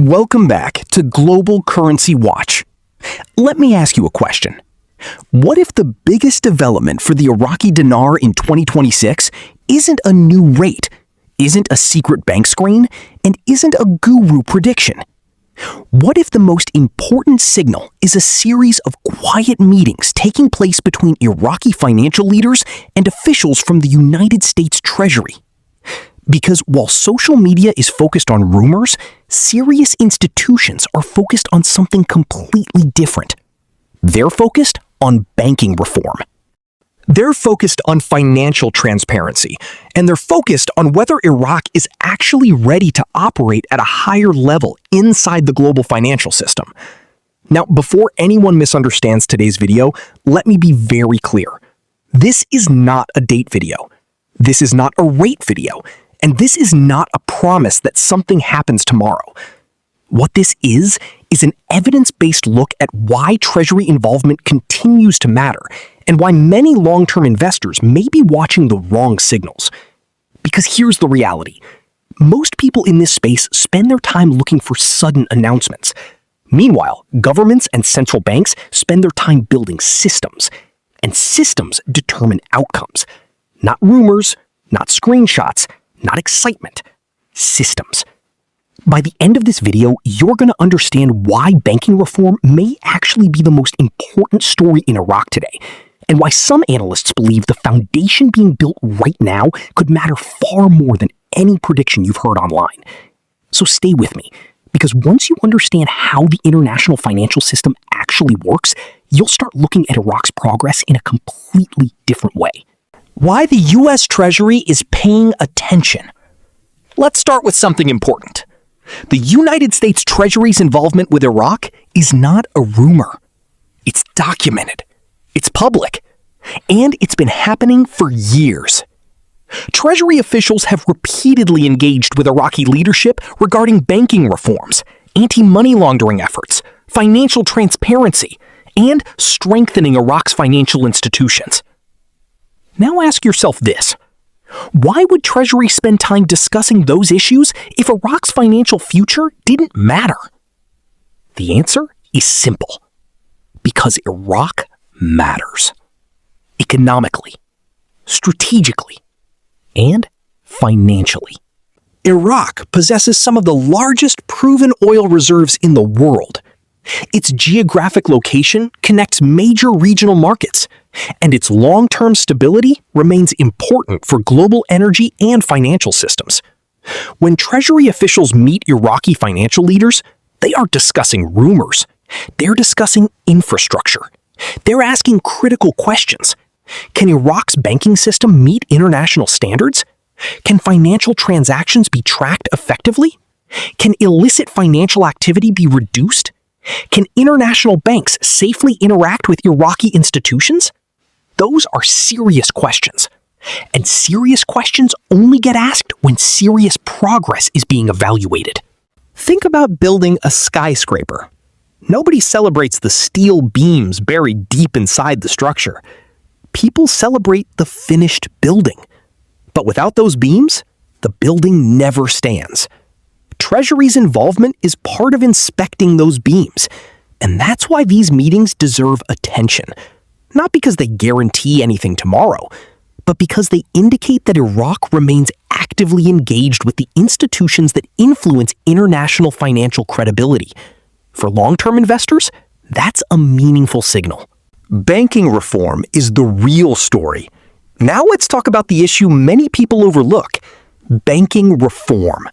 Welcome back to Global Currency Watch. Let me ask you a question. What if the biggest development for the Iraqi dinar in 2026 isn't a new rate, isn't a secret bank screen, and isn't a guru prediction? What if the most important signal is a series of quiet meetings taking place between Iraqi financial leaders and officials from the United States Treasury? Because while social media is focused on rumors, serious institutions are focused on something completely different. They're focused on banking reform. They're focused on financial transparency, and they're focused on whether Iraq is actually ready to operate at a higher level inside the global financial system. Now, before anyone misunderstands today's video, let me be very clear. This is not a date video. This is not a rate video. And this is not a promise that something happens tomorrow. What this is an evidence-based look at why Treasury involvement continues to matter and why many long-term investors may be watching the wrong signals. Because here's the reality. Most people in this space spend their time looking for sudden announcements. Meanwhile, governments and central banks spend their time building systems. And systems determine outcomes. Not rumors, not screenshots, not excitement, systems. By the end of this video, you're going to understand why banking reform may actually be the most important story in Iraq today, and why some analysts believe the foundation being built right now could matter far more than any prediction you've heard online. So stay with me, because once you understand how the international financial system actually works, you'll start looking at Iraq's progress in a completely different way. Why the U.S. Treasury is paying attention. Let's start with something important. The United States Treasury's involvement with Iraq is not a rumor. It's documented. It's public. And it's been happening for years. Treasury officials have repeatedly engaged with Iraqi leadership regarding banking reforms, anti-money laundering efforts, financial transparency, and strengthening Iraq's financial institutions. Now ask yourself this. Why would Treasury spend time discussing those issues if Iraq's financial future didn't matter? The answer is simple. Because Iraq matters. Economically, strategically, and financially. Iraq possesses some of the largest proven oil reserves in the world. Its geographic location connects major regional markets, and its long-term stability remains important for global energy and financial systems. When Treasury officials meet Iraqi financial leaders, they aren't discussing rumors. They're discussing infrastructure. They're asking critical questions. Can Iraq's banking system meet international standards? Can financial transactions be tracked effectively? Can illicit financial activity be reduced? Can international banks safely interact with Iraqi institutions? Those are serious questions. And serious questions only get asked when serious progress is being evaluated. Think about building a skyscraper. Nobody celebrates the steel beams buried deep inside the structure. People celebrate the finished building. But without those beams, the building never stands. Treasury's involvement is part of inspecting those beams, and that's why these meetings deserve attention. Not because they guarantee anything tomorrow, but because they indicate that Iraq remains actively engaged with the institutions that influence international financial credibility. For long-term investors, that's a meaningful signal. Banking reform is the real story. Now let's talk about the issue many people overlook: banking reform.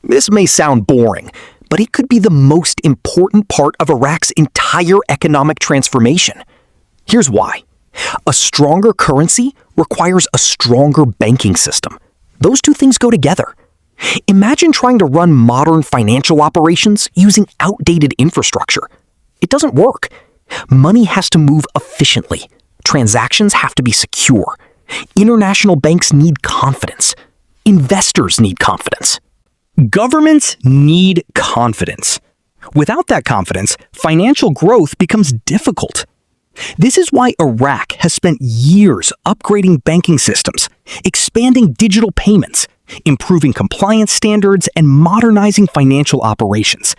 This may sound boring, but it could be the most important part of Iraq's entire economic transformation. Here's why. A stronger currency requires a stronger banking system. Those two things go together. Imagine trying to run modern financial operations using outdated infrastructure. It doesn't work. Money has to move efficiently. Transactions have to be secure. International banks need confidence. Investors need confidence. Governments need confidence. Without that confidence, financial growth becomes difficult. This is why Iraq has spent years upgrading banking systems, expanding digital payments, improving compliance standards, and modernizing financial operations.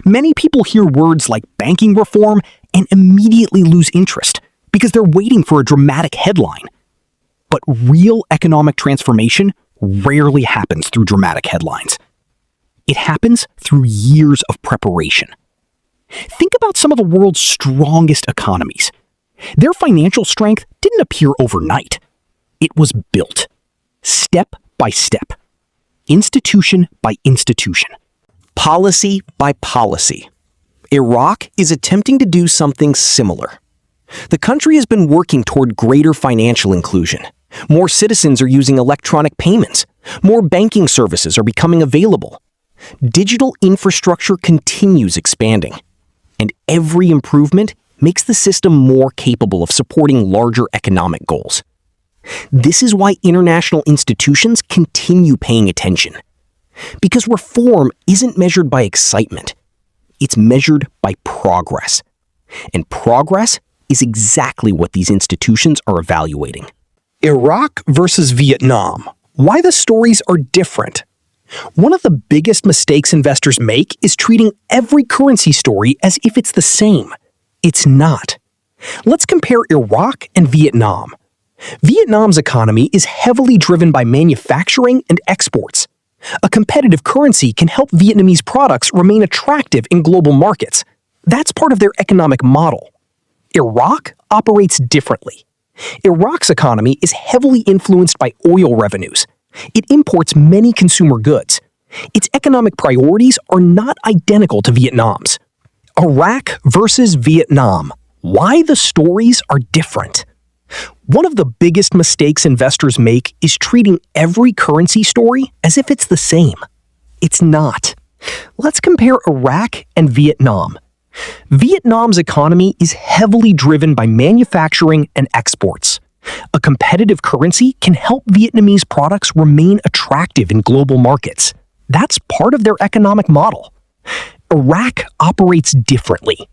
Many people hear words like banking reform and immediately lose interest because they're waiting for a dramatic headline. But real economic transformation rarely happens through dramatic headlines. It happens through years of preparation. Think about some of the world's strongest economies. Their financial strength didn't appear overnight. It was built, step by step, institution by institution, policy by policy. Iraq is attempting to do something similar. The country has been working toward greater financial inclusion. More citizens are using electronic payments. More banking services are becoming available. Digital infrastructure continues expanding, and every improvement makes the system more capable of supporting larger economic goals. This is why international institutions continue paying attention. Because reform isn't measured by excitement. It's measured by progress. And progress is exactly what these institutions are evaluating. Iraq versus Vietnam. Why the stories are different. One of the biggest mistakes investors make is treating every currency story as if it's the same. It's not. Let's compare Iraq and Vietnam. Vietnam's economy is heavily driven by manufacturing and exports. A competitive currency can help Vietnamese products remain attractive in global markets. That's part of their economic model. Iraq operates differently. Iraq's economy is heavily influenced by oil revenues. It imports many consumer goods. Its economic priorities are not identical to Vietnam's. Iraq versus Vietnam. Why the stories are different. One of the biggest mistakes investors make is treating every currency story as if it's the same. It's not. Let's compare Iraq and Vietnam. Vietnam's economy is heavily driven by manufacturing and exports. A competitive currency can help Vietnamese products remain attractive in global markets. That's part of their economic model. Iraq operates differently.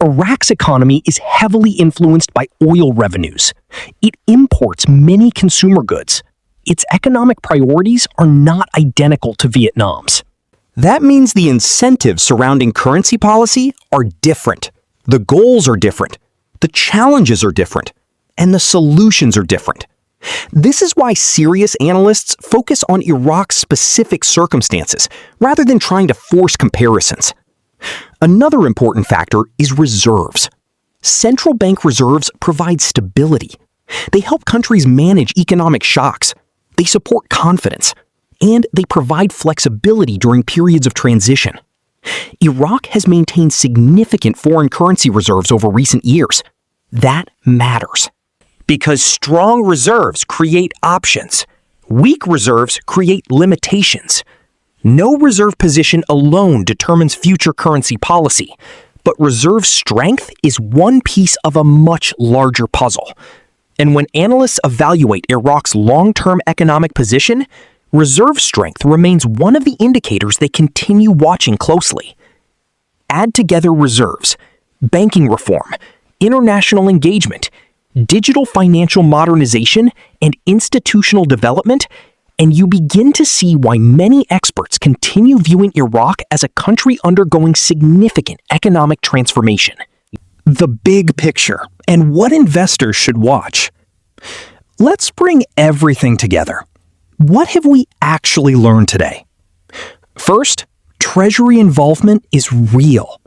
Iraq's economy is heavily influenced by oil revenues. It imports many consumer goods. Its economic priorities are not identical to Vietnam's. That means the incentives surrounding currency policy are different. The goals are different. The challenges are different. And the solutions are different. This is why serious analysts focus on Iraq's specific circumstances rather than trying to force comparisons. Another important factor is reserves. Central bank reserves provide stability. They help countries manage economic shocks. They support confidence. And they provide flexibility during periods of transition. Iraq has maintained significant foreign currency reserves over recent years. That matters. Because strong reserves create options. Weak reserves create limitations. No reserve position alone determines future currency policy, but reserve strength is one piece of a much larger puzzle. And when analysts evaluate Iraq's long-term economic position, reserve strength remains one of the indicators they continue watching closely. Add together reserves, banking reform, international engagement, digital financial modernization, and institutional development, and you begin to see why many experts continue viewing Iraq as a country undergoing significant economic transformation. The big picture and what investors should watch. Let's bring everything together. What have we actually learned today? First, Treasury involvement is real.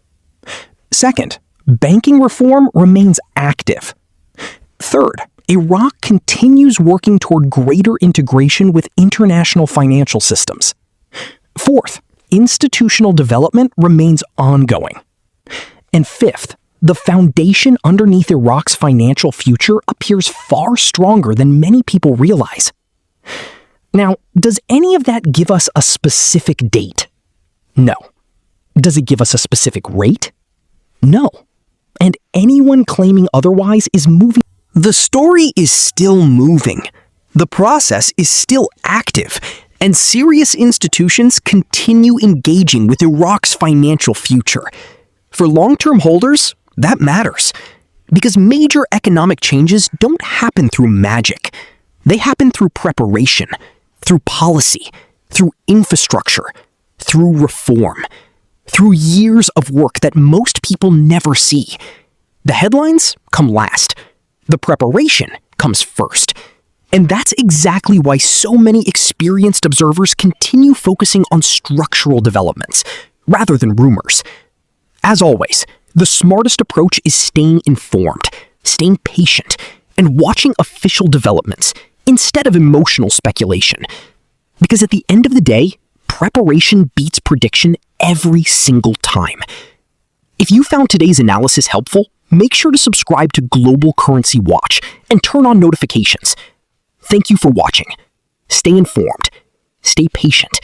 Second, banking reform remains active. Third, Iraq continues working toward greater integration with international financial systems. Fourth, institutional development remains ongoing. And fifth, the foundation underneath Iraq's financial future appears far stronger than many people realize. Now, does any of that give us a specific date? No. Does it give us a specific rate? No. And anyone claiming otherwise is moving. The story is still moving. The process is still active, and serious institutions continue engaging with Iraq's financial future. For long-term holders, that matters, because major economic changes don't happen through magic. They happen through preparation, through policy, through infrastructure, through reform. through years of work that most people never see. The headlines come last. The preparation comes first. And that's exactly why so many experienced observers continue focusing on structural developments, rather than rumors. As always, the smartest approach is staying informed, staying patient, and watching official developments instead of emotional speculation. Because at the end of the day, preparation beats prediction every single time. If you found today's analysis helpful, make sure to subscribe to Global Currency Watch and turn on notifications. Thank you for watching. Stay informed, stay patient,